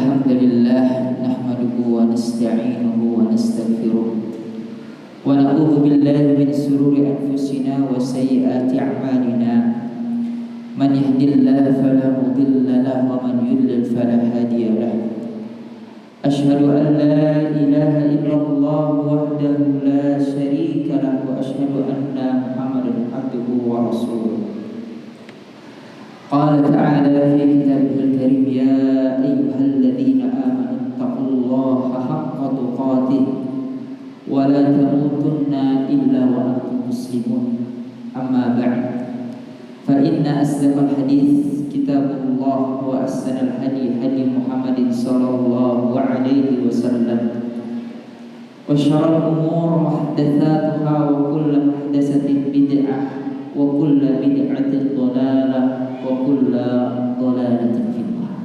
الحمد لله نحمده ونستعينه ونستغفره ونعوذ بالله من شرور أنفسنا وسيئات أعمالنا من يهد الله فلا مضل له ومن يضلل فلا هادي له أشهد أن لا إله إلا الله وحده لا شريك له وأشهد أن محمدا عبده ورسوله قال تعالى في كتابه الكريم يا أيها الذين آمنوا اتقوا الله حق تقاته ولا تموتن إلا وأنتم مسلمون أما بعد فإن أصدق الحديث كتاب الله وأحسن الهدي هدي محمد صلى الله عليه وسلم وشر الأمور محدثاتها وكل محدثة بدعة وكل بدعة ضلالة وكل ضلالة في النار.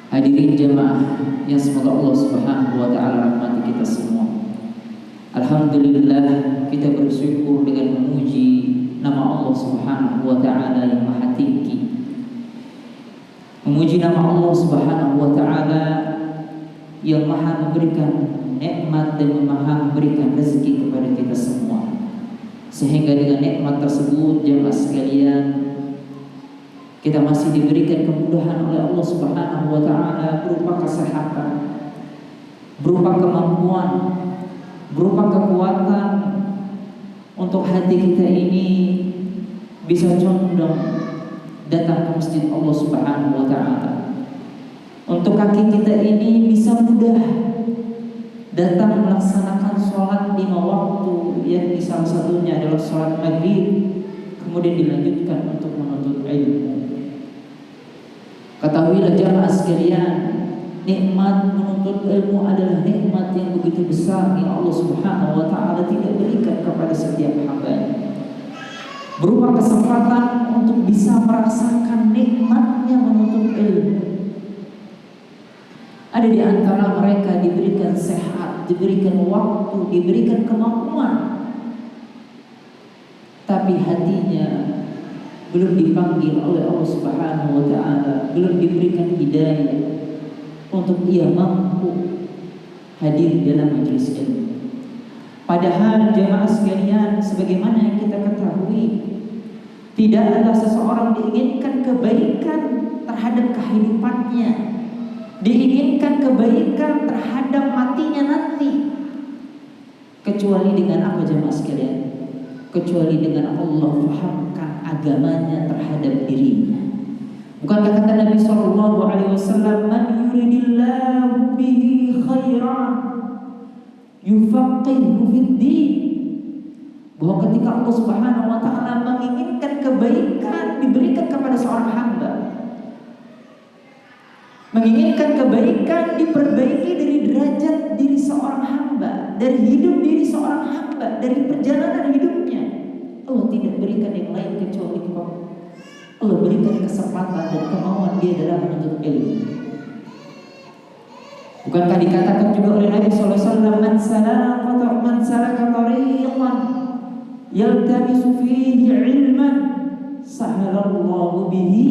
Hadirin jemaah yang semoga Allah Subhanahu wa taala rahmati kita semua. Alhamdulillah kita bersyukur dengan memuji nama Allah Subhanahu wa taala yang maha tinggi. Memuji nama Allah Subhanahu wa taala yang maha memberikan nikmat dan maha memberikan rezeki kepada kita semua. Sehingga dengan nikmat tersebut jemaah sekalian kita masih diberikan kemudahan oleh Allah Subhanahu wa taala berupa kesehatan, berupa kemampuan, berupa kekuatan untuk hati kita ini bisa condong datang ke masjid Allah Subhanahu wa taala. Untuk kaki kita ini bisa mudah datang melaksanakan sholat 5 waktu, yang salah satunya adalah sholat maghrib, kemudian dilanjutkan untuk menuntut ilmu. Ketahuilah jamaah sekalian, nikmat menuntut ilmu adalah nikmat yang begitu besar yang Allah Subhanahu wa taala tidak berikan kepada setiap hamba-Nya. Berupa kesempatan untuk bisa merasakan nikmatnya menuntut ilmu. Ada di antara mereka diberikan sehat, diberikan waktu, diberikan kemampuan, tapi hatinya belum dipanggil oleh Allah Subhanahu wa taala, belum diberikan hidayah untuk ia mampu hadir dalam majelis ilmu. Padahal jemaah sekalian, sebagaimana yang kita ketahui, tidak ada seseorang diinginkan kebaikan terhadap kehidupannya, diinginkan kebaikan terhadap matinya nanti, kecuali dengan apa jemaah sekalian? Kecuali dengan Allah fahamkan agamanya terhadap dirinya. Bukankah kata Nabi SAW, man yuridillahu bihi khairan yufaqihu fid-din, bahwa ketika Allah Subhanahu wa taala menginginkan kebaikan diberikan kepada seorang hamba, menginginkan kebaikan diperbaiki dari derajat diri seorang hamba, dari hidup diri seorang hamba, dari perjalanan hidupnya. Allah tidak berikan yang lain kecuali kau. Allah berikan kesempatan dan kemauan dia dalam menuntut ilmu. Bukankah dikatakan juga oleh Nabi SAW, man salaka tariqan yaltamisu fihi ilman sahalallahu bihi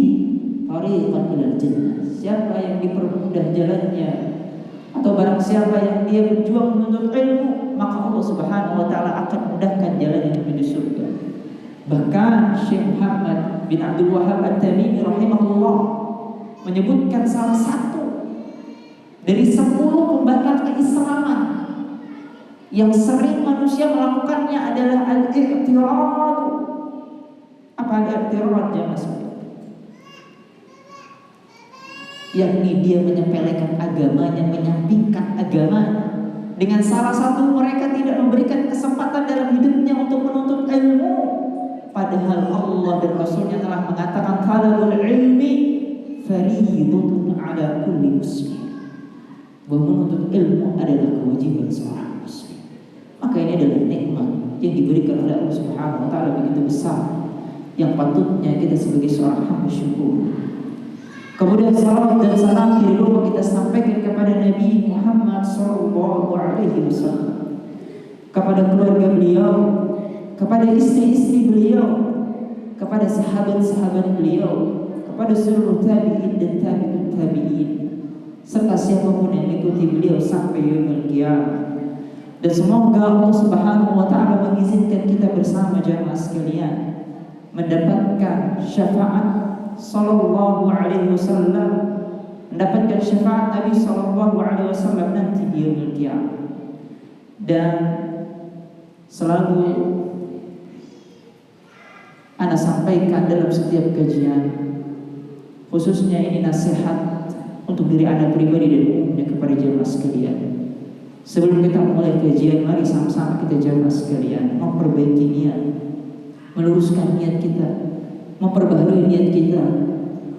tariqan ilal jannah. Siapa yang dipermudah jalannya, atau barang siapa yang dia berjuang menuntut ilmu, maka Allah Subhanahu wa taala akan mudahkan jalannya menuju surga. Bahkan Syekh Muhammad bin Abdul Wahhab At-Tamimi rahimahullah menyebutkan salah satu dari 10 pembatal keislaman yang sering manusia melakukannya adalah al-i'tirad. Apa al-i'tirad ya Mas? Yakni dia menyepelekan agamanya, menyampingkan agamanya. Dengan salah satu mereka tidak memberikan kesempatan dalam hidupnya untuk menuntut ilmu, padahal Allah dan Rasulnya telah mengatakan talabul ilmi fariidatun ala kulli muslim, bahwa menuntut ilmu adalah kewajiban seorang muslim. Maka ini adalah nikmat yang diberikan oleh Allah Subhanahu wa taala begitu besar, yang patutnya kita sebagai seorang hamba syukur. Kemudian salawat dan salam tidak lupa kita sampaikan kepada Nabi Muhammad SAW, kepada keluarga beliau, kepada istri-istri beliau, kepada sahabat-sahabat beliau, kepada seluruh tabi'in dan tabi'ut tabi'in, serta siapapun yang mengikuti beliau sampai yaumil qiyamah. Dan semoga Allah Subhanahu wa taala mengizinkan kita bersama jamaah sekalian mendapatkan syafaat sallallahu alaihi wasallam, mendapatkan syafaat Nabi sallallahu alaihi wasallam nanti di yaumil qiyamah. Dan selalu ana sampaikan dalam setiap kajian, khususnya ini nasihat untuk diri ana pribadi dan umumnya kepada jamaah sekalian. Sebelum kita mulai kajian, mari sama-sama kita jamaah sekalian memperbaiki niat, meluruskan niat kita, memperbaharui niat kita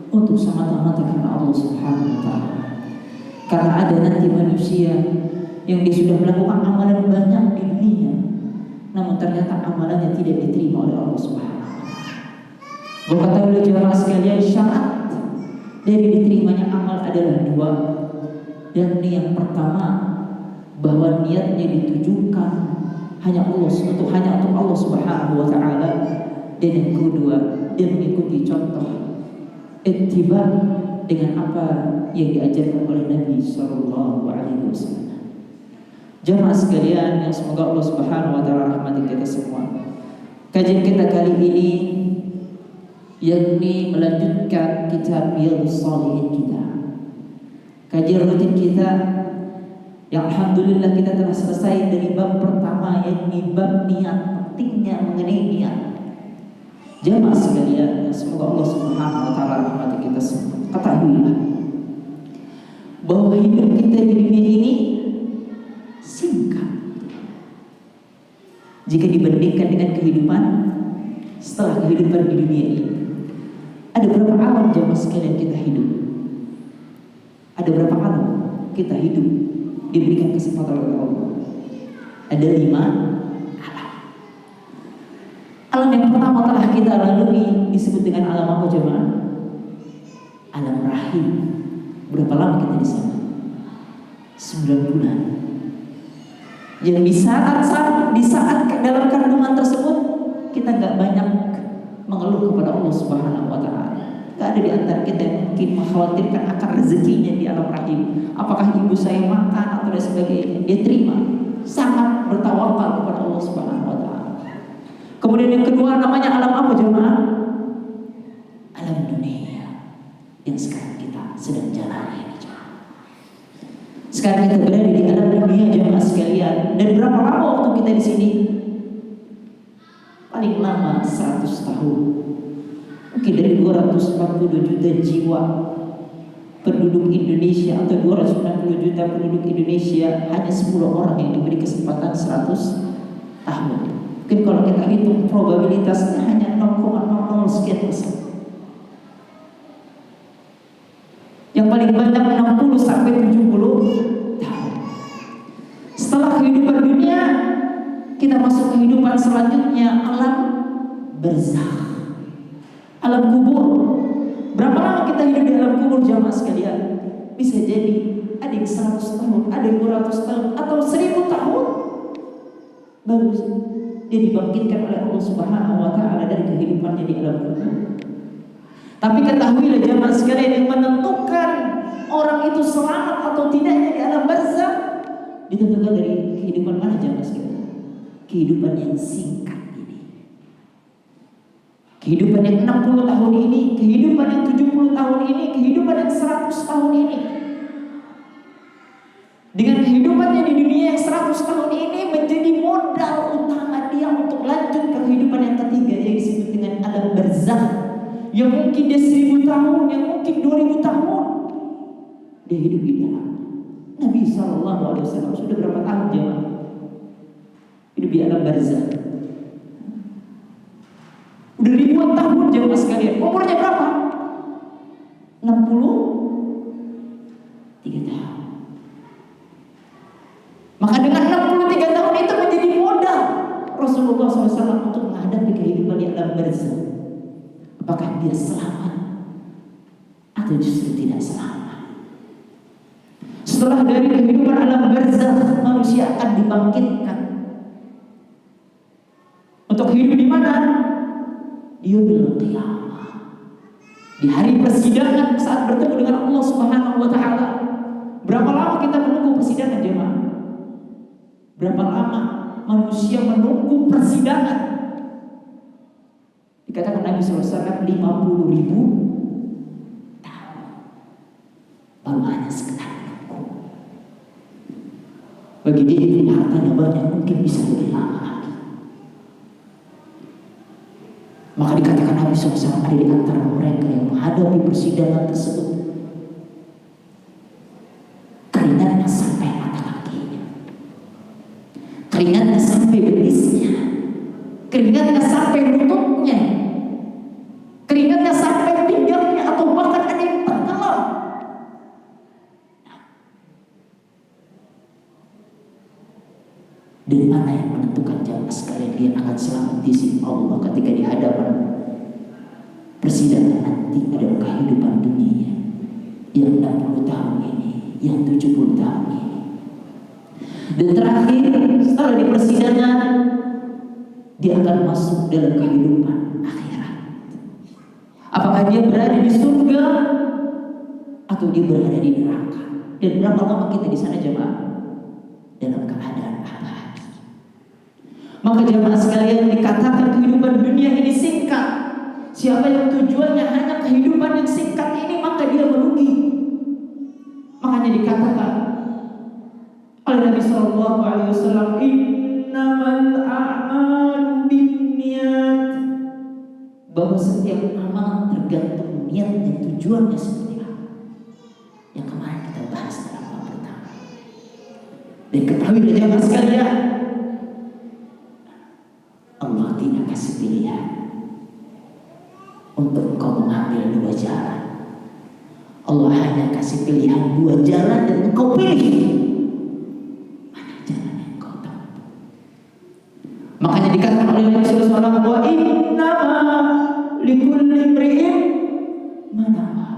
untuk semata-mata karena Allah Subhanahu wa taala. Karena ada nanti manusia yang dia sudah melakukan amalan banyak di dunia, namun ternyata amalannya tidak diterima oleh Allah Subhanahu wa taala. Berkatalah jemaah sekalian, syarat dari diterimanya amal adalah dua. Yakni yang pertama, bahwa niatnya ditujukan hanya untuk Allah Subhanahu wa taala. Dan yang kedua, dia mengikuti contoh ittiba dengan apa yang diajarkan oleh Nabi sallallahu alaihi wasallam. Jemaah sekalian yang semoga Allah Subhanahu wa taala rahmati kita semua. Kajian kita kali ini yakni melanjutkan kitab Riyadhus Shalihin kita. Kajian rutin kita yang alhamdulillah kita telah selesai dari bab pertama, yakni bab niat, pentingnya mengenai niat. Jamaah sekalian, semoga Allah Subhanahu wa taala rahmati kita semua. Ketahuilah bahwa hidup kita di dunia ini singkat jika dibandingkan dengan kehidupan setelah kehidupan di dunia ini. Ada berapa alam jamaah sekalian kita hidup? Ada berapa alam kita hidup diberikan kesempatan oleh Allah? Ada 5 alam. Alam yang pertama telah kita lalui disebut dengan alam apa jemaah? Alam rahim. Berapa lama kita di sana? 9 bulan. Yang di saat dalam kandungan tersebut kita nggak banyak mengeluh kepada Allah Subhanahu wa taala. Gak ada di antara kita yang mungkin mengkhawatirkan akan rezekinya di alam rahim. Apakah ibu saya makan atau dan sebagainya? Dia terima. Sangat bertawakal kepada Allah Subhanahu wa taala. Kemudian yang kedua namanya alam apa jemaah? Alam dunia yang sekarang kita sedang jalani. Sekarang kita berada di alam dunia jemaah sekalian. Dan berapa lama waktu kita di sini? Paling lama 100 tahun. Mungkin dari 240 juta jiwa penduduk Indonesia atau 260 juta penduduk Indonesia, hanya 10 orang yang diberi kesempatan 100 tahun. Mungkin kalau kita hitung probabilitasnya hanya 0,00 sekian persen. Yang paling banyak 60 sampai 70 tahun. Setelah kehidupan dunia, kita masuk kehidupan selanjutnya, alam barzakh. Alam kubur. Berapa lama kita hidup di alam kubur jamaah sekalian? Bisa jadi ada yang 100 tahun, ada yang 200 tahun, atau 1000 tahun baru dia dibangkitkan oleh Allah Subhanahu wa taala dari kehidupannya di alam kubur. Tapi ketahuilah jamaah sekalian, yang menentukan orang itu selamat atau tidaknya di alam barzakh ditentukan dari kehidupan mana jamaah sekalian? Kehidupan yang singkat. Kehidupan yang 60 tahun ini, kehidupan yang 70 tahun ini, kehidupan yang 100 tahun ini. Dengan kehidupannya di dunia yang 100 tahun ini menjadi modal utama dia untuk lanjut ke kehidupan yang ketiga, yang disebut dengan alam barzakh. Yang mungkin dia 1000 tahun, yang mungkin 2000 tahun. Dia hidup di dalam. Nabi SAW sudah berapa tahun jemaah hidup di alam barzakh? Udah ribuan tahun jemaah sekalian. Umurnya berapa? 63 tahun. Maka dengan 63 tahun itu menjadi modal Rasulullah SAW untuk menghadapi kehidupan di alam barzakh. Apakah dia selamat atau justru tidak selamat? Setelah dari kehidupan alam barzakh, manusia akan dibangkitkan untuk hidup di mana? Di yaumil qiyamah. Di hari persidangan saat bertemu dengan Allah Subhanahu wa taala. Berapa lama kita menunggu persidangan jemaah? Berapa lama manusia menunggu persidangan? Dikatakan Nabi SAW 50.000 tahun. Baru hanya sekedar menunggu. Bagi dia yang punya hartanya banyak mungkin bisa lebih lama lagi. Maka dikatakan Nabi SAW ada di antara mereka yang menghadapi persidangan tersebut. Keringatnya sampai mata kakinya, keringatnya sampai betisnya, keringatnya sampai lututnya, keringatnya sampai pinggangnya, atau bahkan ada yang tenggelam. Dan mana yang menentukan jamaah sekalian dia akan selamat di sisi Allah ketika di hadapan persidangan nanti adalah kehidupan dunia yang 60 tahun ini, yang 70 tahun ini. Dan terakhir setelah di persidangan dia akan masuk dalam kehidupan akhirat. Apakah dia berada di surga atau dia berada di neraka? Dan berapa lama kita di sana jemaah? Dalam keadaan abadi. Maka jemaah sekalian, dikatakan kehidupan dunia ini singkat. Siapa yang tujuannya hanya kehidupan yang singkat ini, maka dia merugi. Makanya dikatakan oleh Nabi SAW, innamal a'malu binniyat, bahwa setiap amal tergantung niat dan tujuannya seperti apa. Yang kemarin kita bahas dalam bab pertama. Dan ketahuilah jemaah sekalian, Allah tidak kasih pilihan untuk engkau mengambil dua jalan. Allah hanya kasih pilihan dua jalan dan engkau pilih mana jalan yang engkau tempuh. Makanya dikatakan oleh Nabi sallallahu alaihi wasallam, wa innama likulli imri'in ma nawa,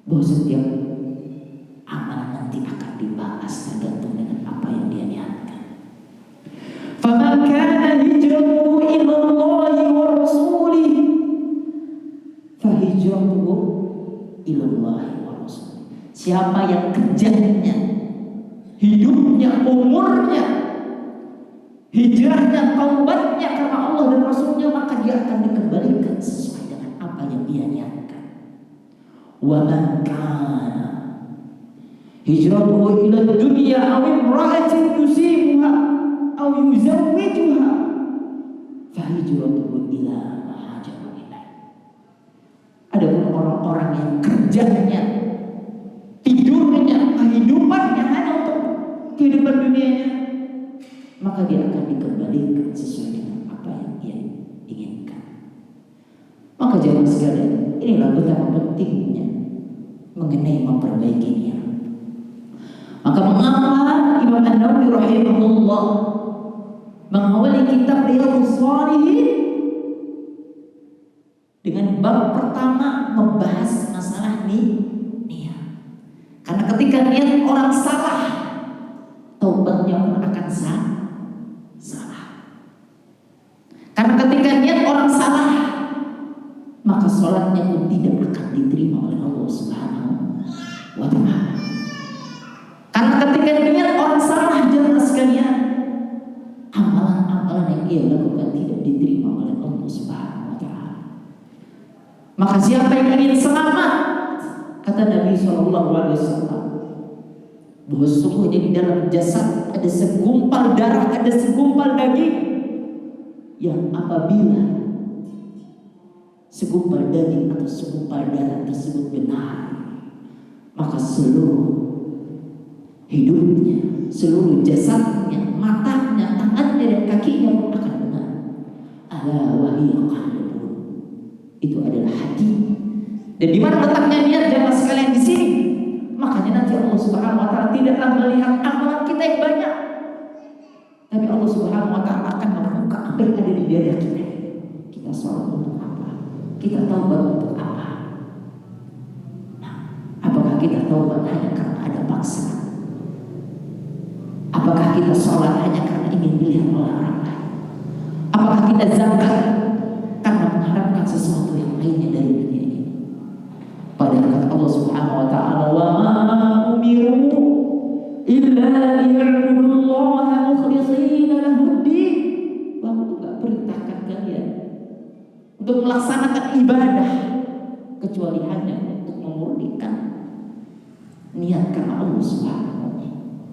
bahwa setiap amal nanti akan dibahas tergantung dengan apa yang dia niatkan. Faman kana hijratuhu ila Allah wa rasulih fahijratuhu ila Allah wa rasulih. Siapa yang kerjanya, hidupnya, umurnya, hijrahnya, taubatnya karena Allah dan Rasulnya, maka dia akan dikembalikan sesuai dengan apa yang dia niatkan. Wa man kana hijratuhu ila dunya aw imra'atin yusibuha aw yuzawwijuha fahijratuhu ila ma hajara ilaih. Adapun orang-orang yang kerjanya, tidurnya, kehidupannya hanya untuk kehidupan dunianya, maka dia akan dikembalikan sesuai dengan apa yang dia inginkan. Maka jemaah sekalian, inilah betapa pentingnya mengenai memperbaiki niat. Maka mengapa Imam An-Nawawi rahimahullah mengawali kitab Riyadhus Shalihin dengan bab pertama membahas masalah niat. Karena ketika niat orang salah, taubatnya pun akan salah. Karena ketika niat orang salah, maka sholatnya pun tidak akan diterima oleh Allah Subhanahu wa ta'ala. Karena ketika niat orang salah, jemaah sekalian, amalan-amalan yang ia lakukan tidak diterima oleh Allah Subhanahu wa ta'ala. Maka siapa yang ingin selamat, kata Nabi SAW, bahwa sesungguhnya di dalam jasad ada segumpal darah, ada segumpal daging, yang apabila segumpal daging atau segumpal darah tersebut benar, maka seluruh hidupnya, seluruh jasadnya, matanya, tangannya dan kakinya pun akan benar. Ala wahiya qalbun, itu adalah hati. Dan di mana letaknya niat jemaah sekalian di sini? Makanya nanti Allah Subhanahu wa ta'ala tidaklah melihat amalan kita yang banyak, tapi Allah Subhanahu wa ta'ala akan membuka apa yang ada di dada kita. Kita sholat untuk apa? Kita taubat untuk apa? Nah, apakah kita taubat hanya karena ada paksaan? Apakah kita sholat hanya karena ingin dilihat oleh orang lain? Apakah kita zakat karena mengharapkan sesuatu yang lainnya dari dunia ini? wa ta'ala, wa ma umiru illa liya'budullaha mukhlishina lahud-din. Bahwa itu gak perintahkan kalian untuk melaksanakan ibadah kecuali hanya untuk memurnikan niat karena Allah Subhanahu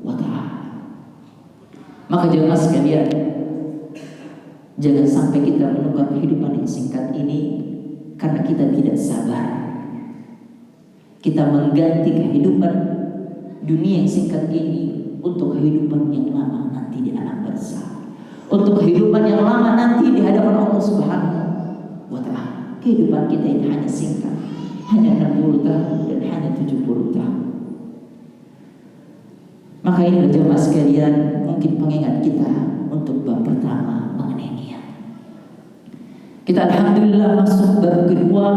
wa ta'ala. Maka jemaah sekalian, jangan sampai kita menukar kehidupan yang singkat ini karena kita tidak sabar. Kita mengganti kehidupan dunia yang singkat ini untuk kehidupan yang lama nanti di alam barzakh, untuk kehidupan yang lama nanti di hadapan Allah Subhanahu wa ta'ala. Kehidupan kita ini hanya singkat, hanya 60 tahun dan hanya 70 tahun. Maka ini jemaah sekalian, mungkin pengingat kita untuk bab pertama mengenai niat. Kita alhamdulillah masuk bab kedua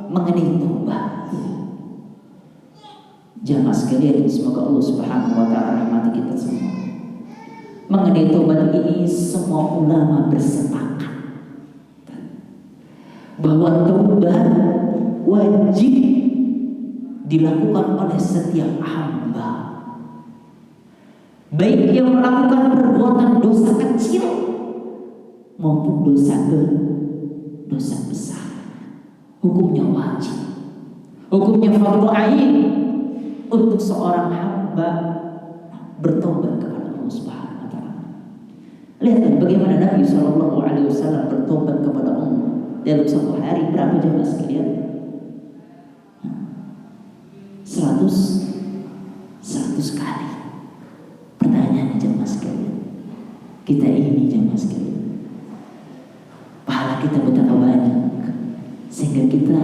mengenai taubat. Jemaah sekalian, semoga Allah Subhanahu wa ta'ala rahmati kita semua. Mengenai taubat ini semua ulama bersepakat bahwa taubat wajib dilakukan oleh setiap hamba, baik yang melakukan perbuatan dosa kecil maupun dosa besar. Hukumnya wajib, hukumnya fardu ain untuk seorang hamba bertobat kepada Allah Subhanahu wa ta'ala. Lihat bagaimana Nabi SAW bertobat kepada Allah dalam satu hari. Berapa jemaah sekalian? 100 kali. Pertanyaannya jemaah sekalian, kita ini jemaah sekalian, pahala kita betapa banyak sehingga kita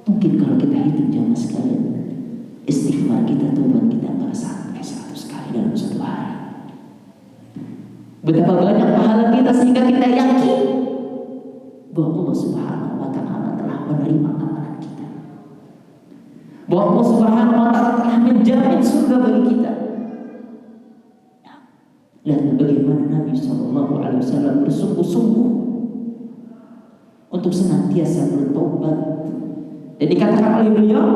mungkin kalau kita hitung jemaah sekalian, istighfar kita, taubat kita nggak sampai 100 kali dalam satu hari. Betapa banyak pahala kita sehingga kita yakin bahwa Allah Subhanahu wa ta'ala telah menerima amalan kita, bahwa Allah Subhanahu wa ta'ala telah menjamin surga bagi kita. Dan bagaimana Nabi SAW bersungguh-sungguh untuk senantiasa bertobat. Dan dikatakan oleh beliau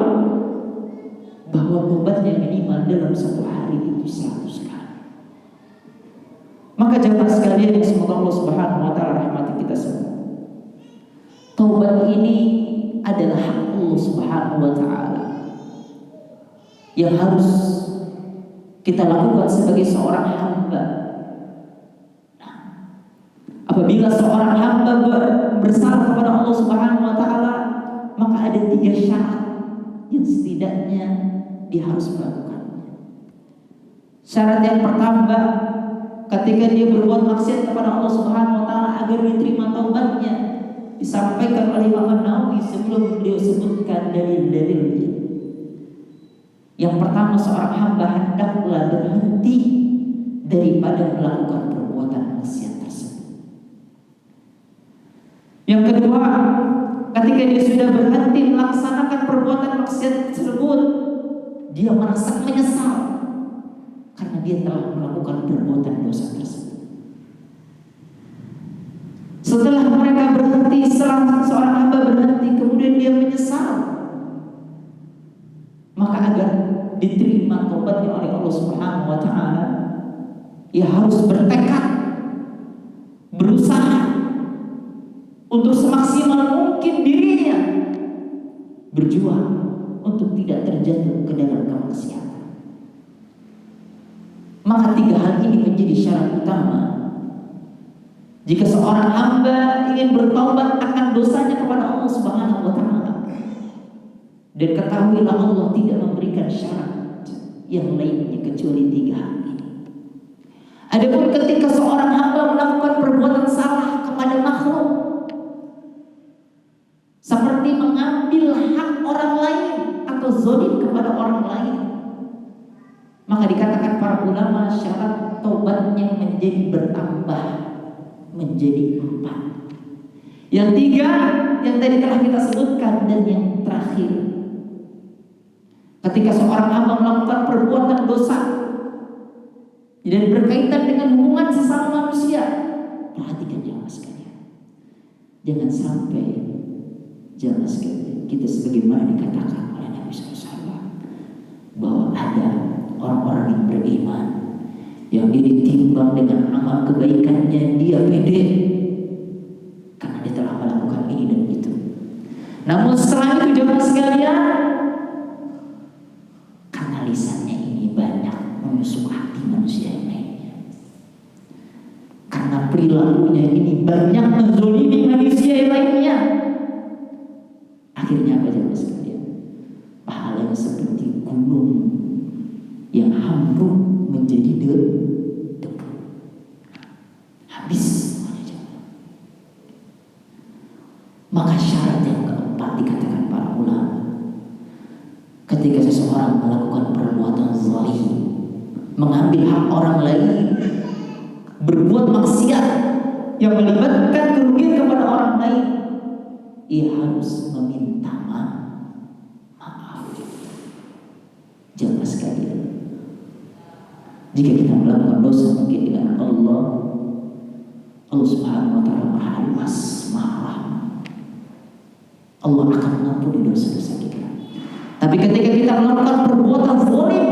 bahwa tobatnya minimal dalam satu hari itu 100 kali. Maka jemaah sekalian, semoga Allah Subhanahu wa ta'ala rahmati kita semua. Taubat ini adalah hak Allah Subhanahu wa ta'ala yang harus kita lakukan sebagai seorang hamba. Apabila seorang hamba bersalah kepada Allah Subhanahu wa ta'ala, maka ada 3 syarat yang setidaknya dia harus melakukannya. Syarat yang pertama, ketika dia berbuat maksiat kepada Allah Subhanahu wa ta'ala agar diterima taubatnya, disampaikan oleh Imam Nawawi sebelum beliau sebutkan dalil-dalilnya. Yang pertama, seorang hamba hendaklah berhenti daripada melakukan perbuatan maksiat tersebut. Yang kedua, ketika dia sudah berhenti melaksanakan perbuatan maksiat tersebut, dia merasa menyesal karena dia telah melakukan perbuatan dosa tersebut. Setelah mereka berhenti, setelah seorang hamba berhenti, kemudian dia menyesal, maka agar diterima taubatnya oleh Allah Subhanahu wa ta'ala, ia harus bertekad, berusaha untuk semaksimal mungkin dirinya berjuang untuk tidak terjatuh ke dalam kemaksiatan. Maka 3 hal ini menjadi syarat utama jika seorang hamba ingin bertaubat akan dosanya kepada Allah Subhanahu wa ta'ala. Dan ketahuilah Allah tidak memberikan syarat yang lainnya kecuali 3 hal ini. Adapun ketika seorang hamba melakukan perbuatan salah kepada makhluk, seperti mengambil hak orang lain atau zalim kepada orang lain, maka dikatakan para ulama syarat taubatnya menjadi bertambah menjadi 4. Yang 3 yang tadi telah kita sebutkan, dan yang terakhir, ketika seorang hamba melakukan perbuatan dosa dan berkaitan dengan hubungan sesama manusia, perhatikan jemaah sekalian, jangan sampai jemaah sekalian kita sebagaimana dikatakan oleh Nabi SAW bahwa ada orang-orang yang beriman yang dia ditimbang dengan amal kebaikannya dia pede karena dia telah melakukan ini dan itu. Namun setelah itu jemaah sekalian, karena lisannya ini banyak menusuk hati manusia yang lainnya, karena perilakunya ini banyak menzolimi manusia yang lainnya, akhirnya apa jemaah sekalian? Pahalanya seperti gunung yang ambruk menjadi debu, habis semuanya jemaah. Maka syarat yang keempat dikatakan para ulama, ketika seseorang melakukan perbuatan zalim, mengambil hak orang lain, berbuat maksiat yang melibatkan kerugian kepada orang lain, ia harus meminta maaf. Jemaah sekalian, jika kita melakukan dosa mungkin dengan Allah Subhanahu wa ta'ala maha luas, maha rahmat, Allah akan mengampuni dosa-dosa kita. Tapi ketika kita melakukan perbuatan zalim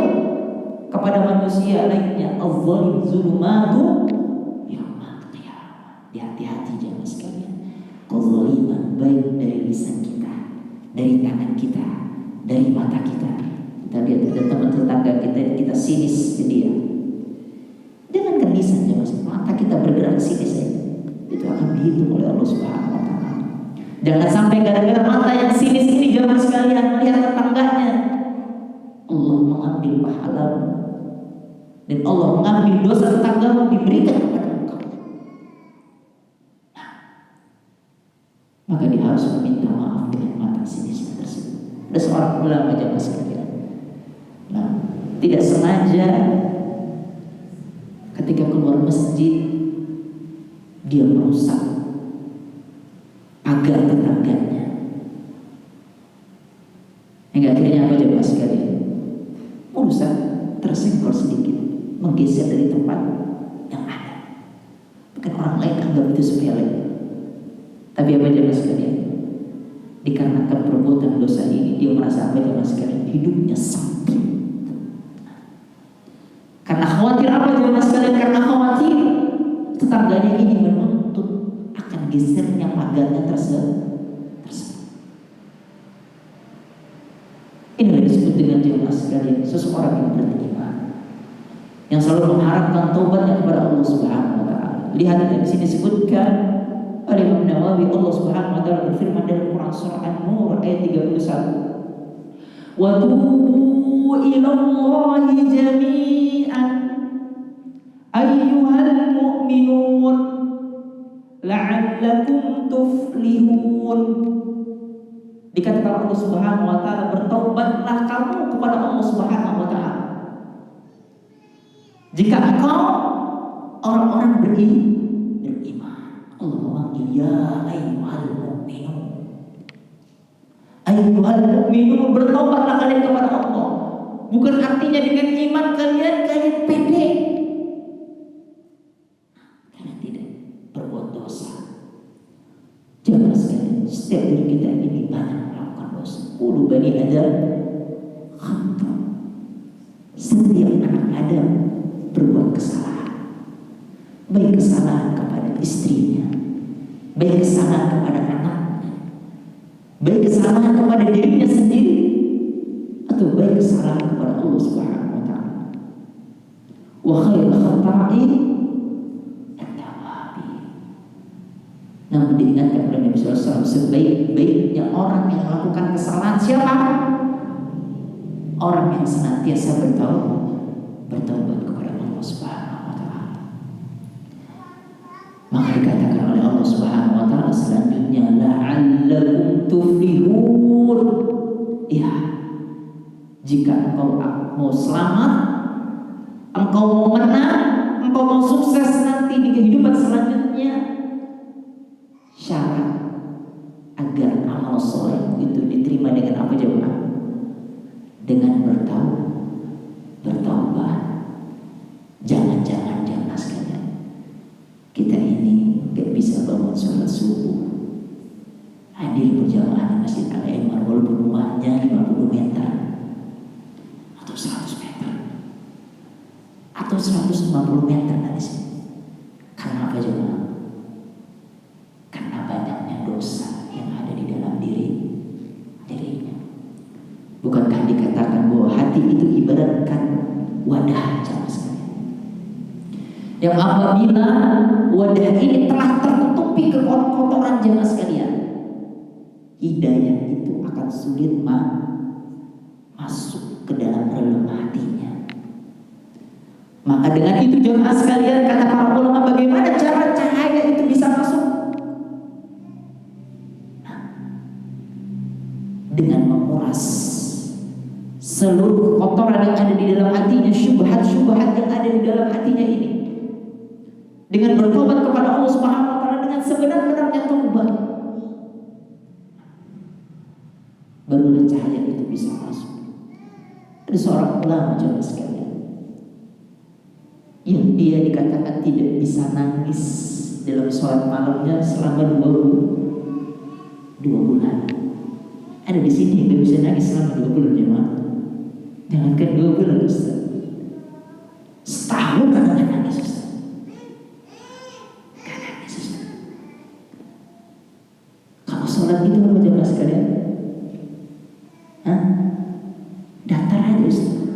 kepada manusia lainnya, az-zalim zulumatu yaumil qiyamah. Hati-hati jemaah sekalian, kezaliman baik dari lisan kita, dari tangan kita, dari mata kita. Kita lihat ada teman tetangga kita sinis ke dia. Jangankan lisan jemaah, mata kita bergerak sinis saja, itu akan dihitung oleh Allah Subhanahu wa ta'ala. Jangan sampai gara-gara mata yang sinis ini jemaah sekalian melihat tetangganya, Allah mengambil pahala dan Allah mengambil dosa tetanggamu diberikan kepada engkau. Maka dia harus meminta maaf dengan mata sinisnya tersebut. Ada seorang ulama jemaah sekalian, tidak sengaja ketika keluar masjid dia merusak pagar tetangganya, hingga akhirnya apa jemaah sekalian? Merusak, tersenggol sedikit, menggeser dari tempat yang ada. Mungkin orang lain anggap itu sepele, tapi apa jemaah sekalian? Dikarenakan perbuatan dosa ini dia merasa apa jemaah sekalian? Hidupnya sempit. Karena khawatir apa jemaah sekalian? Karena khawatir tetangganya ini menuntut akan gesernya pagarnya tersebut. Inilah disebut dengan jemaah sekalian seseorang yang beriman, yang selalu mengharapkan taubatnya kepada Allah Subhanahu wa ta'ala. Lihat di sini disebutkan oleh Imam Nawawi, Allah Subhanahu wa ta'ala berfirman dalam Quran surah An-Nur ayat 31, wa tubu ilallahi jami'an ayyuhal mu'minun la'allakum tuflihun. Dikatakan Allah Subhanahu wa ta'ala, bertaubatlah kamu kepada Allah Subhanahu wa ta'ala jika engkau orang-orang beriman. Allah memanggil ya ayyuhal mu'minun. Ayyuhal mu'minun, bertaubatlah kalian kepada Allah. Bukan artinya dengan iman kalian pede, kalian tidak berbuat dosa. Jangan sekalian, setiap diri kita ini banyak melakukan dosa. Ulu bani Adam khata, setiap anak Adam berbuat kesalahan, baik kesalahan kepada istrinya, baik kesalahan kepada anaknya, baik kesalahan kepada dirinya sendiri, atau baik kesalahan kepada Allah Subhanahu wa ta'ala. Wa khairul khata'in at-tawwabin. Namun diingatkan oleh Nabi SAW, sebaik-baiknya orang yang melakukan kesalahan siapa? Orang yang senantiasa bertaubat kepada Allah Subhanahu wa ta'ala. Maka dikatakan oleh Allah Subhanahu wa ta'ala selanjutnya, la'allakum tuflihun. Ya, jika engkau mau selamat, engkau mau menang, engkau mau sukses nanti di kehidupan selanjutnya, syarat agar amal soleh itu diterima dengan apa jemaah? Dengan bertaubat. Jangan-jangan jemaah sekalian, kita ini gak bisa bangun sholat subuh hadir berjamaah di Masjid Al-Imar walaupun rumahnya 50 meter atau 100 meter atau 150 meter dari sini. Karena apa jemaah? Karena banyaknya dosa yang ada di dalam dirinya. Bukankah dikatakan bahwa hati itu ibaratkan wadah jemaah sekalian, yang apabila wadah ini telah tertutupi kekotoran jemaah sekalian, hidayah itu akan sulit masuk ke dalam relung hatinya. Maka dengan itu jemaah sekalian, kata para ulama, bagaimana cara cahaya itu bisa masuk? Nah, dengan menguras seluruh kotoran yang ada di dalam hatinya, syubhat-syubhat yang ada di dalam hatinya ini, dengan bertobat kepada Allah Subhanahu wa taala dengan sebenar-benarnya taubat, barulah cahaya itu bisa masuk. Ada seorang ulama jemaah sekalian yang dia dikatakan tidak bisa nangis dalam sholat malamnya selama 2 bulan. Ada di sini yang tidak bisa nangis selama 2 bulan jemaah. Jangankan 2 bulan Ustaz, setahun kan nggak nangis Ustaz. Nggak nangis Ustaz. Kalau sholat itu apa jemaah sekalian? Datar aja Ustaz,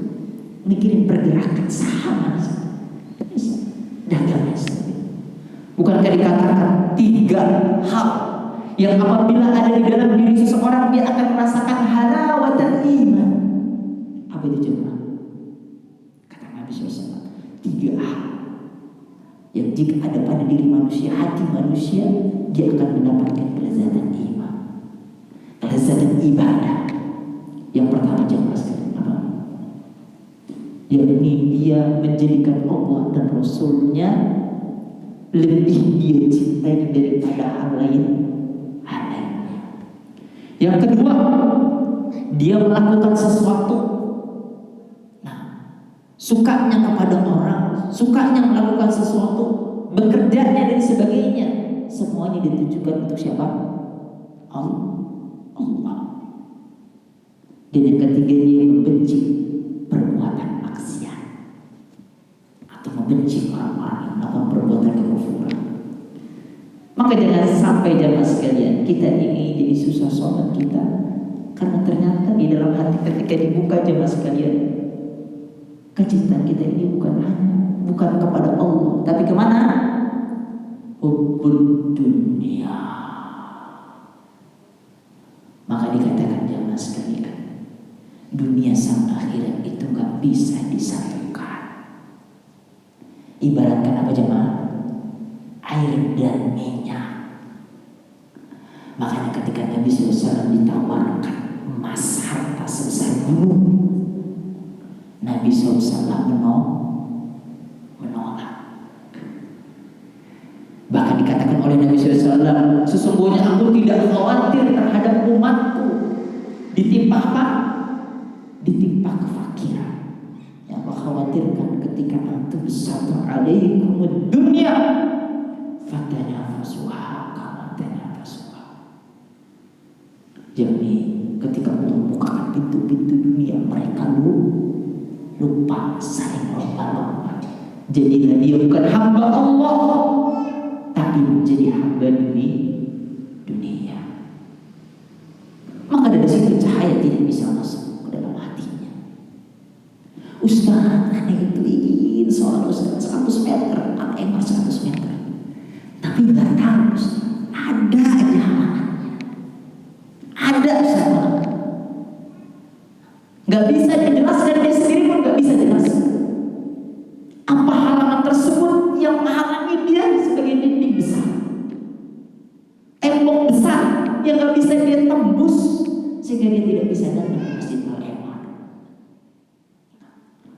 mikirin pergerakan saham Ustaz, dagang Ustaz. Bukankah dikatakan 3 hal yang apabila ada di dalam diri seseorang dia akan merasakan halawatan iman? Apa itu jemaah? Kata Nabi SAW, 3 hal yang jika ada pada diri manusia, hati manusia, dia akan mendapatkan kelezatan iman, kelezatan ibadah. Yang pertama jemaah sekalian, apa? Yakni dia menjadikan Allah dan Rasulnya lebih dia cintai daripada hal lainnya. Yang kedua, dia melakukan sesuatu, sukanya kepada orang, sukanya melakukan sesuatu, bekerjanya dan sebagainya, semuanya ditujukan untuk siapa? Allah. Dan yang ketiga, dia membenci perbuatan maksiat atau membenci orang-orang yang melakukan perbuatan kekufuran. Maka jangan sampai jemaah sekalian kita ini jadi susah sholat kita, karena ternyata di dalam hati ketika dibuka jemaah sekalian, kecintaan kita ini bukan kepada Allah, tapi kemana? Hubbud dunia. Maka dikatakan jemaah sekalian, dunia sama akhirat itu gak bisa disatukan. Ibaratkan apa jemaah? Air dan minyak. Makanya ketika Nabi SAW ditawarkan emas harta sebesar gunung, Nabi SAW menolak. Bahkan dikatakan oleh Nabi SAW, sesungguhnya aku tidak khawatir terhadap umatku ditimpa apa? Ditimpa kefakiran. Yang aku khawatirkan ketika antum satu alaikum dunia fatanafasuha kama tanafasuha. Jadi ketika Allah bukakan pintu-pintu dunia, mereka lupa saling lomba-lomba. Jadilah dia bukan hamba Allah, tapi menjadi hamba dunia. Maka dari situ cahaya tidak bisa masuk ke dalam hatinya. Ustaz, aneh itu ingin soal Ustaz 100 meter, emang 100 meter, tapi nggak tahu Ustaz, ada aja halangannya. Ada Ustaz, nggak bisa dijelaskan, dia sendiri pun nggak bisa jelaskan apa halangan tersebut yang menghalangi dia sebagai dinding besar, tembok besar yang nggak bisa dia tembus sehingga dia tidak bisa datang ke Masjid Al-Imar.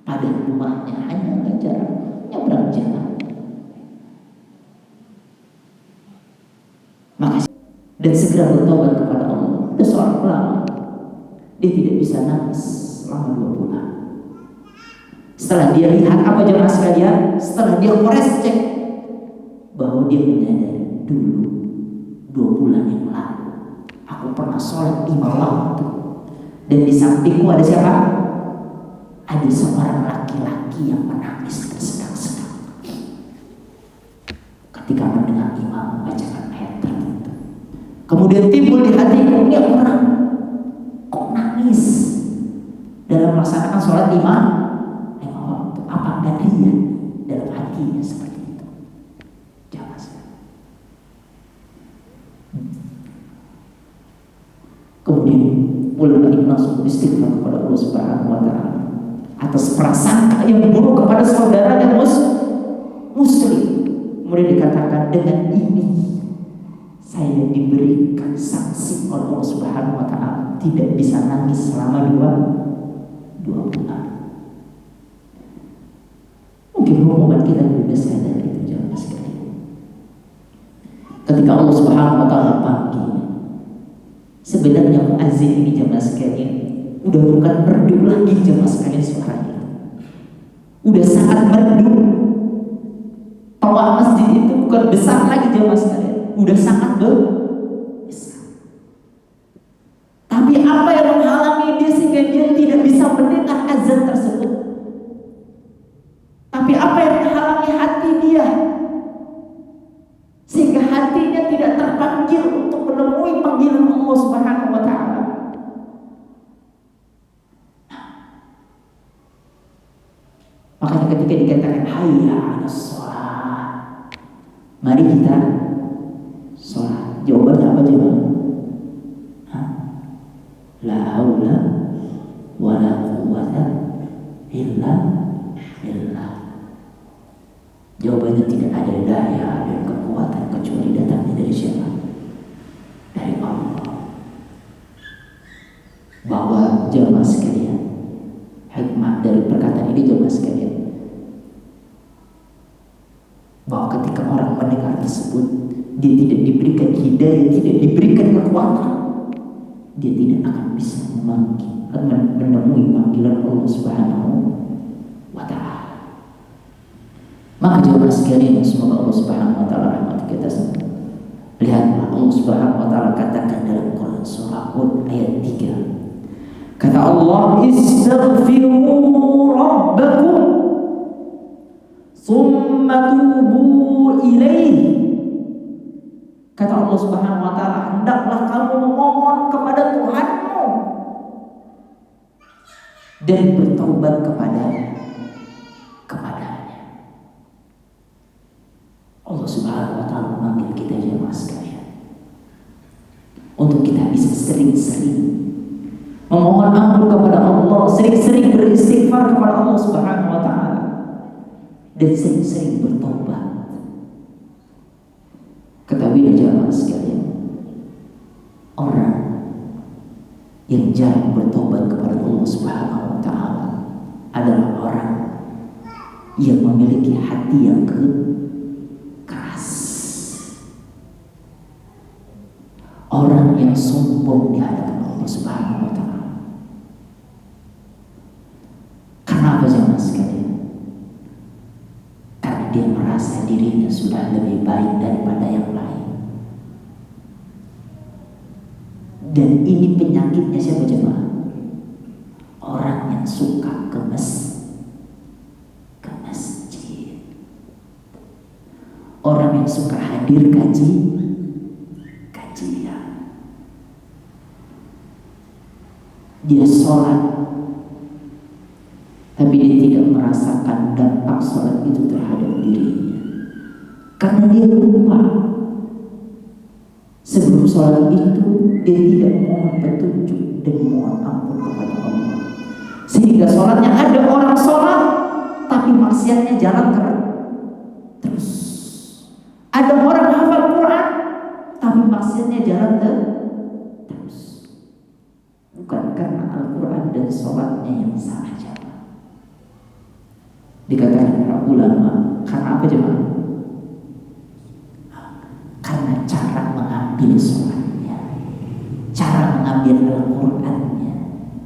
Padahal rumahnya hanya jarak nyebrang jalan. Maka dan segera bertobat kepada Allah. Ada seorang ulama, dia tidak bisa nangis selama 2 bulan. Setelah dia lihat apa jemaah sekalian, setelah dia kores cek bahwa dia menyadari dulu 2 bulan yang lalu Aku pernah sholat 5 waktu. Dan di sampingku ada siapa? Ada seorang laki-laki yang menangis tersedak-sedak ketika mendengar imam membacakan ayat tertentu. Kemudian timbul di hatiku, ini orang kok nangis dalam melaksanakan sholat 5 waktu. Apa ada dia dalam hatinya seperti itu? Jangan sekali. Kemudian mulai langsung istighfar kepada Allah Subhanahu wa Ta'ala atas prasangka yang buruk kepada saudaranya muslim. Kemudian dikatakan, dengan ini saya diberikan sanksi oleh Allah Subhanahu wa Ta'ala, tidak bisa nangis selama 2 bulan. Mungkin hubungan kita juga sadar itu, jangan sekali. Ketika Allah Subhanahu wa Ta'ala panggil, sebenarnya muazzin ini jamaah sekalian udah bukan merdu lagi jamaah sekalian suaranya. Udah sangat merdu. Toa masjid itu bukan besar lagi jamaah sekalian. Udah sangat besar. Tapi apa yang menghalangi dia sehingga dia tidak bisa mendengar azan tersebut? Tapi apa yang menghalangi hati dia sehingga hatinya tidak terpanggil untuk menemui panggilan Allah Subhanahu wa Ta'ala? Makanya ketika dikatakan hayya 'alas shalah, mari kita sholat. Jawabannya apa jemaah? La haula wa la quwwata illa billah. Jawabannya tidak ada daya dan kekuatan kecuali datangnya dari siapa? Dari Allah. Bahwa jemaah sekalian, hikmah dari perkataan ini jemaah sekalian, bahwa ketika orang mendengar tersebut, dia tidak diberikan hidayah, tidak diberikan kekuatan, dia tidak akan bisa menemui panggilan Allah Subhanahu wa Ta'ala. Maka jemaah sekalian, semoga Allah Subhanahu wa Ta'ala rahmati kita semua. Lihatlah Allah Subhanahu wa Ta'ala katakan dalam Quran surah Hud ayat 3. Kata Allah, istaghfiru rabbakum thumma tubu ilaihi. Kata Allah Subhanahu wa Ta'ala, hendaklah kamu memohon kepada Tuhanmu dan bertobat kepadanya. Allah Subhanahu wa Ta'ala memanggil kita jemaah sekalian untuk kita bisa sering-sering memohon ampun kepada Allah, sering-sering beristighfar kepada Allah Subhanahu wa Ta'ala, dan sering-sering bertobat. Ketahuilah jemaah sekalian, orang yang jarang bertobat kepada Allah Subhanahu wa Ta'ala adalah orang yang memiliki hati yang keras, orang yang sombong di hadapan Allah Subhanahu wa Ta'ala. Karena apa jemaah sekalian? Karena dia merasa dirinya sudah lebih baik daripada yang lain. Dan ini penyakitnya siapa jemaah? Orang yang suka ke masjid, orang yang suka hadir kajian. Dia sholat, tapi dia tidak merasakan dampak sholat itu terhadap dirinya, karena dia lupa sebelum sholat itu dia tidak mohon petunjuk dan mohon ampun kepada Allah, sehingga sholatnya ada orang sholat tapi maksiatnya jalan terus. Ada orang hafal Quran tapi maksiatnya jalan terus. Bukan karena Al-Quran dan sholatnya yang salah jemaah. Dikatakan para ulama, karena apa jemaah? Karena cara mengambil sholatnya, cara mengambil Al-Qurannya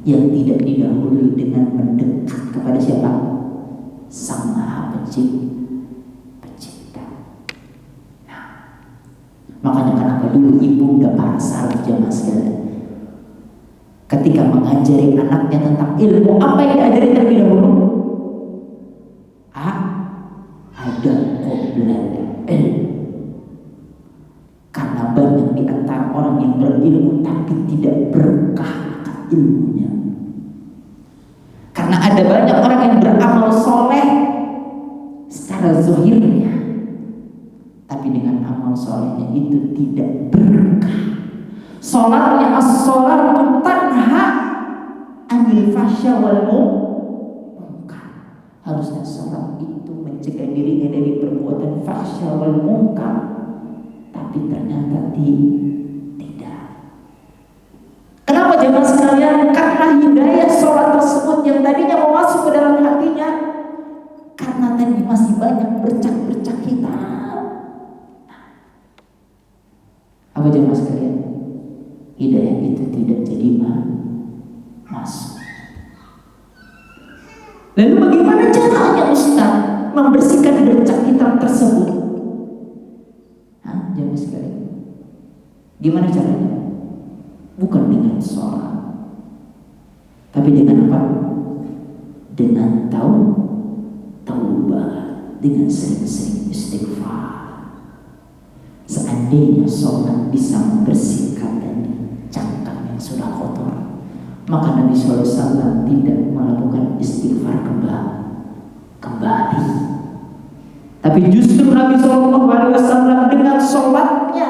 yang tidak didahului dengan mendekat kepada siapa? Sang Maha Pencipta. Nah, makanya kenapa dulu ibu udah para salaf jemaah sekalian ketika mengajari anaknya tentang ilmu, apa yang diajari terlebih dahulu? Ada qoblal ilmu. Karena banyak di antara orang yang berilmu tapi tidak berkah ilmunya. Karena ada banyak orang yang beramal soleh secara zahirnya, tapi dengan amal solehnya itu tidak berkah. Salatnya as-salatu tanha anil fahsya wal munkar. Harusnya salat itu mencegah dirinya dari perbuatan fahsya wal munkar, tapi ternyata tidak. Kenapa jemaah sekalian? Karena hidayah sholat tersebut yang tadinya mau masuk ke dalam hatinya, karena tadi masih banyak bercak-bercak hitam. Apa jemaah sekalian? Hidayah itu tidak jadi masuk. Lalu bagaimana caranya Ustaz membersihkan bercak hitam tersebut? Jemaah sekalian, gimana caranya? Bukan dengan sholat, tapi dengan apa? Dengan taubah, dengan sering-sering istighfar. Seandainya sholat bisa membersihkan dari cangkang yang sudah kotor, maka Nabi SAW tidak melakukan istighfar kembali. Tapi justru Nabi SAW dengan sholatnya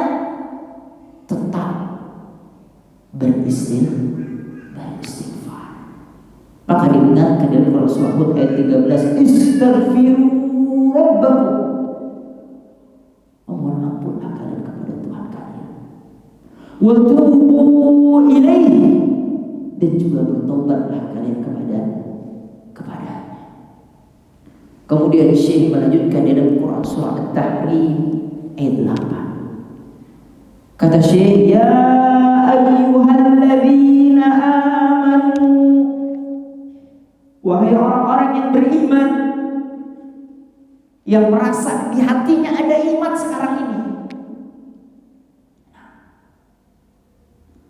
tetap beristighfar. Maka diingatkan dalam surah Hud ayat 13, istaghfiru rabbakum, mohon ampunlah kalian kepada Tuhan kalian, wa tubu ilaihi, dan juga bertobatlah kalian kepada. Kemudian Syekh melanjutkan dalam Quran surah At-Tahrim ayat 8. Kata Syekh, ya ayyuhalladzina amanu, wahai orang-orang yang beriman, yang merasa di hatinya ada iman sekarang ini.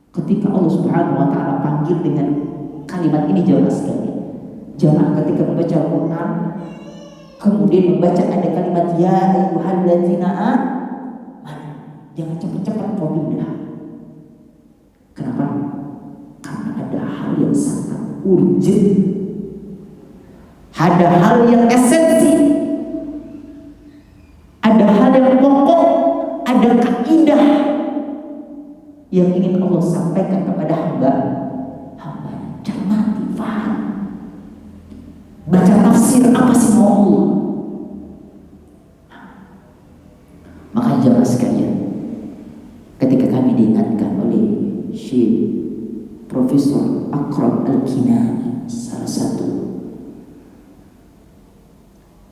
Ketika Allah Subhanahu wa taala panggil dengan kalimat ini, jamaah sekalian, jamaah ketika membaca Al-Qur'an kemudian membaca ada kalimat ya ayyuhalladzina amanu, jangan cepat-cepat mau pindah. Kenapa? Karena ada hal yang sangat urgent, ada hal yang esensi, ada hal yang pokok, ada kaidah yang ingin Allah sampaikan kepada hamba. Cermati, paham, baca tafsir apa sih mau Allah. Maka jemaah sekalian, ketika kami diingatkan oleh Syekh Profesor Akram Al-Kinani, salah satu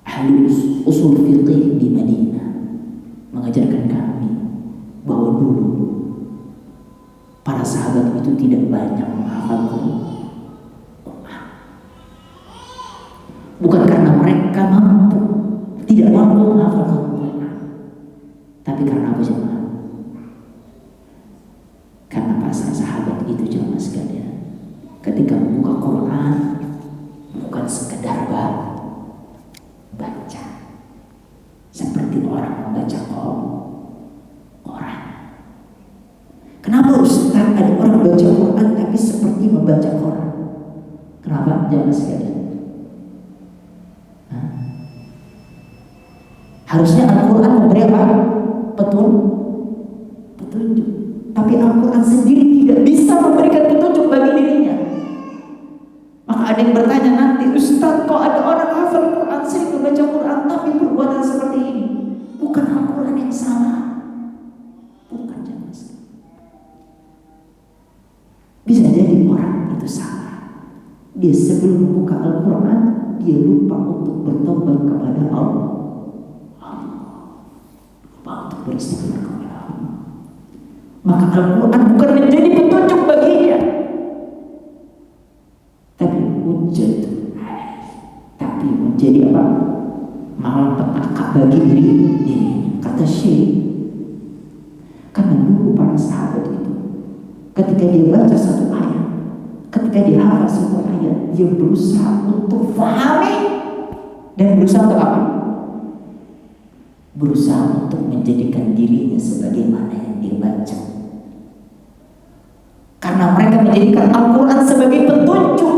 ahli usul fiqih di Madinah, mengajarkan kami bahwa dulu para sahabat itu tidak banyak menghafal Quran. Bukan karena mereka tidak mampu menghafal Quran, tapi karena apa jemaah? Karena para sahabat itu jemaah sekalian, ketika membuka Quran bukan sekedar baca seperti orang membaca Quran. Kenapa Ustaz ada orang baca Quran tapi seperti membaca Quran? Kenapa jemaah sekalian? Harusnya Al-Quran memberi apa? Petunjuk. Tapi Al-Quran sendiri tidak bisa memberikan petunjuk bagi dirinya. Maka ada yang bertanya nanti, Ustaz, kok ada orang hafal Quran, sering membaca Quran, tapi perbuatan seperti ini? Bukan Al-Quran yang salah. Bukan, jangan salah. Bisa jadi orang itu salah. Dia sebelum membuka Al-Quran, dia lupa untuk bertobat kepada Allah. Untuk beristighfar kepada Allah. Maka Al-Quran bukan menjadi petunjuk baginya, tapi hujjah, tapi menjadi apa? Malapetaka bagi dirinya. Kata Syekh, karena dulu para sahabat itu ketika dia baca satu ayat, Ketika dia hafal satu ayat, dia berusaha untuk fahami dan berusaha untuk apa? Berusaha untuk menjadikan dirinya sebagaimana yang dia baca. Karena mereka menjadikan Al-Quran sebagai petunjuk.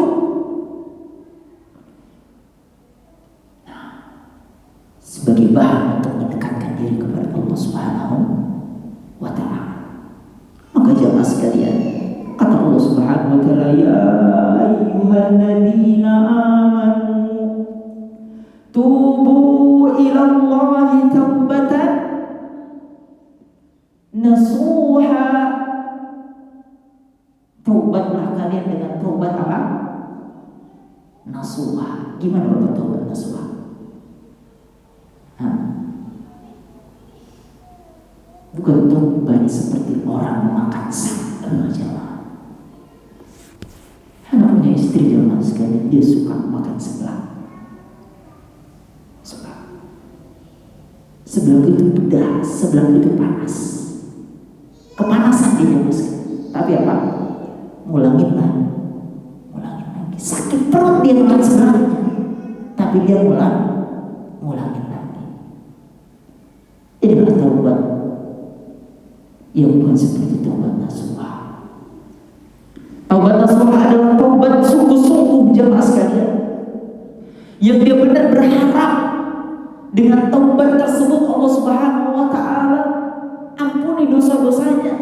Sebagai bahan untuk mendekatkan diri kepada Allah Subhanahu wa Ta'ala. Maka jamaah sekalian, kata Allah Subhanahu wa Ta'ala, ya ayyuhalladzina amanu tubu ila Allahi taubatan nasuha. Taubatlah kalian dengan taubat apa? Nasuha. Gimana Bapak taubat nasuha? Bukan taubat seperti orang memakan sambal jamaah. Anak punya istri jamaah sekalian, dia suka makan sebelah. Sebelah itu pedas, sebelah itu panas. Kepanasan dia jamaah sekalian. Tapi apa? Mulangin lagi. Sakit perut dia makan sebelahnya, tapi dia mulangin lagi. Ini adalah taubat yang bukan seperti taubat nasuha. Taubat nasuha adalah taubat sungguh-sungguh jamaah sekalian, yang dia benar berharap dengan taubat tersebut Allah Subhanahu wa Ta'ala ampuni dosa-dosanya.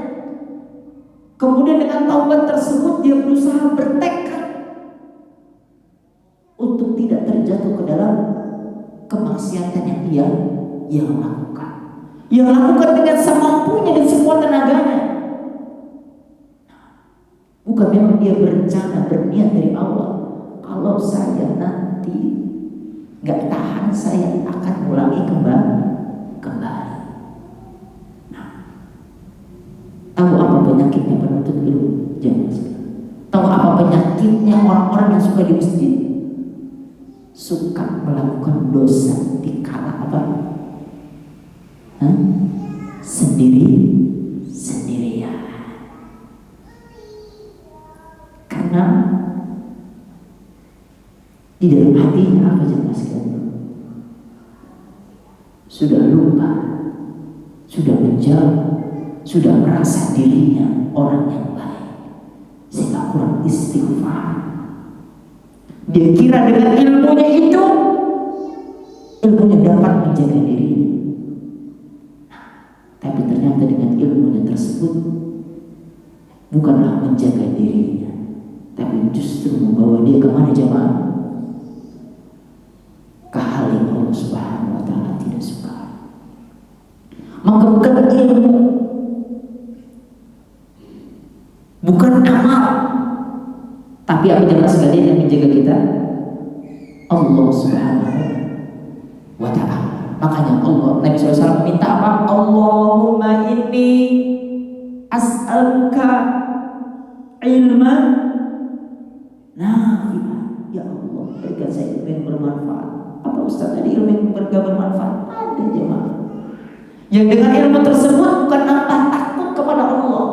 Kemudian dengan taubat tersebut dia berusaha bertekad untuk tidak terjatuh ke dalam kemaksiatan yang dia lakukan. Ia lakukan dengan semampunya dan semua tenaganya. Bukan memang dia berencana, berniat dari awal, kalau saya nanti gak tahan, saya akan ulangi kembali. Tahu apa penyakitnya penuntut ilmu? Jangan. Tahu apa penyakitnya orang-orang yang suka di masjid? Suka melakukan dosa di kala apa? Sendirian. Karena di dalam hatinya apa jemaah sekalian? Sudah lupa, sudah menjauh, sudah merasa dirinya orang yang baik, sehingga kurang istighfar. Dia kira dengan ilmunya itu, ilmunya dapat menjaga dirinya. Tapi ternyata dengan ilmunya tersebut bukanlah menjaga dirinya, tapi justru membawa dia kemana jemaah? Ke hal yang Allah Subhanahu wa Ta'ala tidak suka. Maka bukan ilmu, bukan amal, tapi apa jemaah sekalian yang menjaga kita? Allah Subhanahu wa Ta'ala. Makanya Allah, Nabi SAW meminta apa? Allahumma inni as'aluka ilman nafi'an. Ya Allah, berikan saya ilmu yang bermanfaat. Apa Ustaz tadi ilmu yang bermanfaat? Ada jemaah yang dengan ilmu tersebut bukan nambah takut kepada Allah,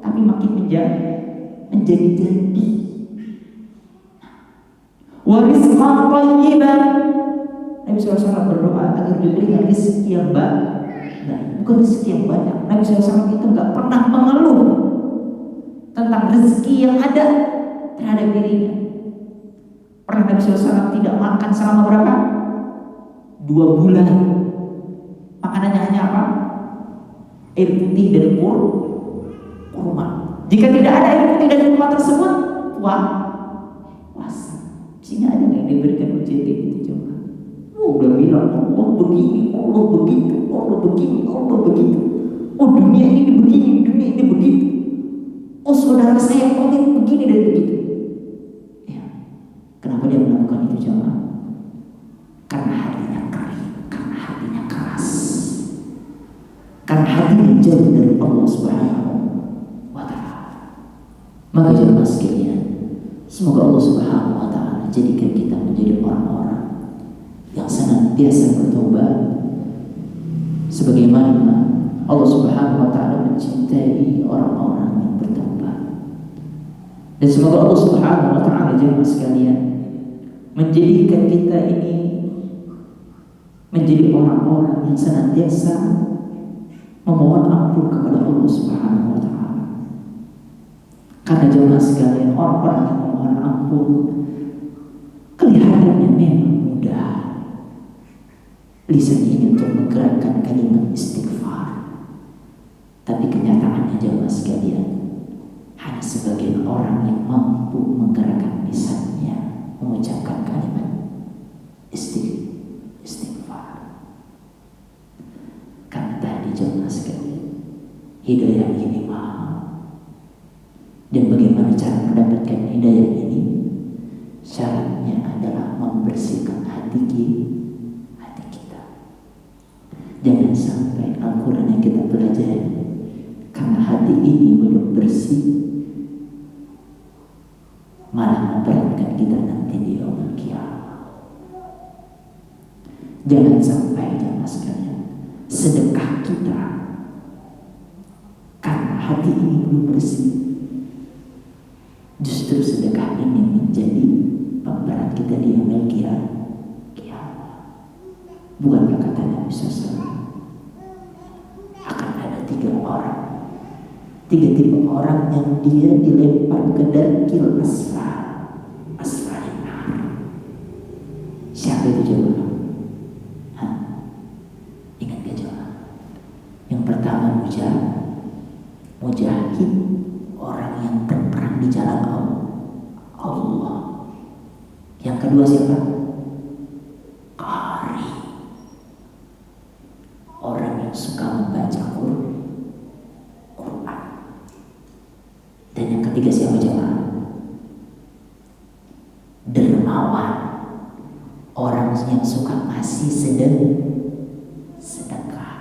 tapi makin menjadi tinggi. Wa rizqan thayyiban. Nabi SAW berdoa agar diberikan rezeki yang banyak, bukan rezeki yang banyak. Nabi SAW itu nggak pernah mengeluh tentang rezeki yang ada terhadap dirinya. Pernah Nabi SAW tidak makan selama berapa? 2 bulan. Makanannya hanya apa? Air putih dan kurma. Jika tidak ada air putih dan kurma tersebut, puasa. Sehingga ada yang diberikan ujian itu coba. Udah bilang Allah begini, Allah begitu, Allah begini, Allah begitu. Oh dunia ini begini, dunia ini begitu. Oh saudara saya COVID begini dan begitu. Ya. Kenapa dia melakukan itu jemaah? Karena hatinya kering, karena hatinya keras, karena hatinya jauh dari Allah Subhanahu wa Ta'ala. Maka jemaah sekalian, semoga Allah Subhanahu wa Ta'ala jadikan kita menjadi orang-orang yang senantiasa bertobat, sebagaimana Allah Subhanahu wa Ta'ala mencintai orang-orang yang bertobat. Dan semoga Allah Subhanahu wa taala jemaah sekalian menjadikan kita ini menjadi orang-orang yang senantiasa memohon ampun kepada Allah Subhanahu wa taala. Karena jemaah sekalian, orang-orang yang memohon ampun kelihatannya memang mudah lisan ini untuk menggerakkan kalimat istighfar, tapi kenyataannya jemaah sekalian hanya sebagian orang yang mampu menggerakkan lisannya mengucapkan kalimat istighfar. Karena tadi jemaah sekalian, hidayah ini mahal, dan bagaimana cara mendapatkan hidayah ini? Syaratnya adalah membersihkan hati kita. Jangan sampai Al-Quran yang kita pelajari, karena hati ini belum bersih, malah memberatkan kita nanti di yaumul qiyamah. Jangan sampai jemaah sekalian, sedekah kita karena hati ini belum bersih, justru sedekah ini menjadi pemberat kita di yaumul qiyamah. Bukankah kata Nabi SAW, akan ada tiga tipe orang yang dia dilempar ke darkil asfalin nar. Siapa itu jemaah? Ingat gak jemaah? Yang pertama mujahid, orang yang berperang di jalan Allah. Yang kedua siapa? Qari, orang yang suka membaca Quran. Dan yang ketiga siapa jemaah? Dermawan, orang yang suka ngasih sedekah.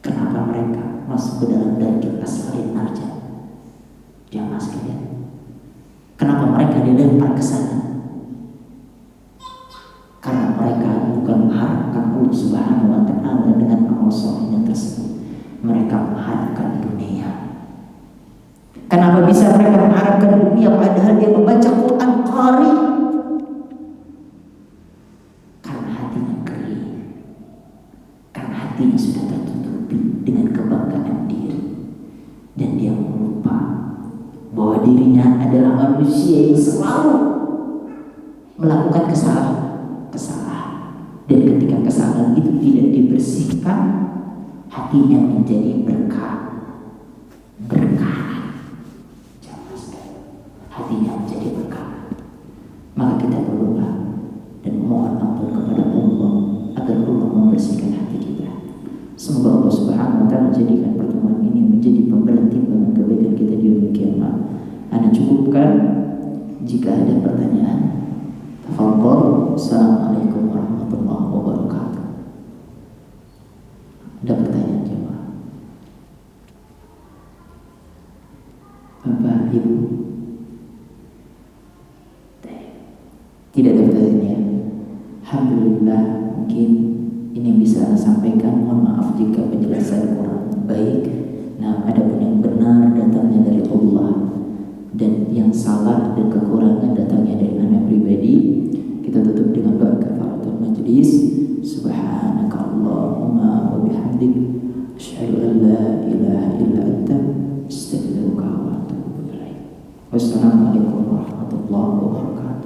Kenapa mereka masuk ke dalam darkil asfalin nar? Jemaah sekalian, kenapa mereka dilempar ke sana? Karena mereka bukan mengharapkan Allah Subhanahu wa taala dengan amal solehnya tersebut. Mereka mengharapkan dunia. Kenapa bisa mereka mengharapkan dunia padahal dia membaca Quran qari? Karena hatinya kering, karena hatinya sudah tertutupi dengan kebanggaan diri, dan dia lupa bahwa dirinya adalah manusia yang selalu melakukan kesalahan. Dan ketika kesalahan itu tidak dibersihkan, hatinya menjadi berkah. Hatinya menjadi berkah. Maka kita berdoa dan mohon ampun kepada Allah agar Allah membersihkan hati kita. Semoga Allah Subhanahu wa taala menjadikan pertemuan ini menjadi pemberat timbangan kebaikan kita di yaumul qiyamah. Ana cukupkan. Jika ada pertanyaan, tafadhol. Assalamualaikum warahmatullahi wabarakatuh. Ada pertanyaan jemaah? Bapak, Ibu? Tidak ada pertanyaan. Alhamdulillah, mungkin ini bisa sampaikan. Mohon maaf jika penjelasan kurang baik. Nah, adapun yang benar datangnya dari Allah, dan yang salah dan kekurangan datangnya dari anak pribadi. Kita tutup dengan doa kafaratul majlis. Subhanakallahumma wa bihamdik, asyhadu an la ilaha illa anta, astaghfiruka wa atubu ilaik. Wassalamualaikum warahmatullahi wabarakatuh.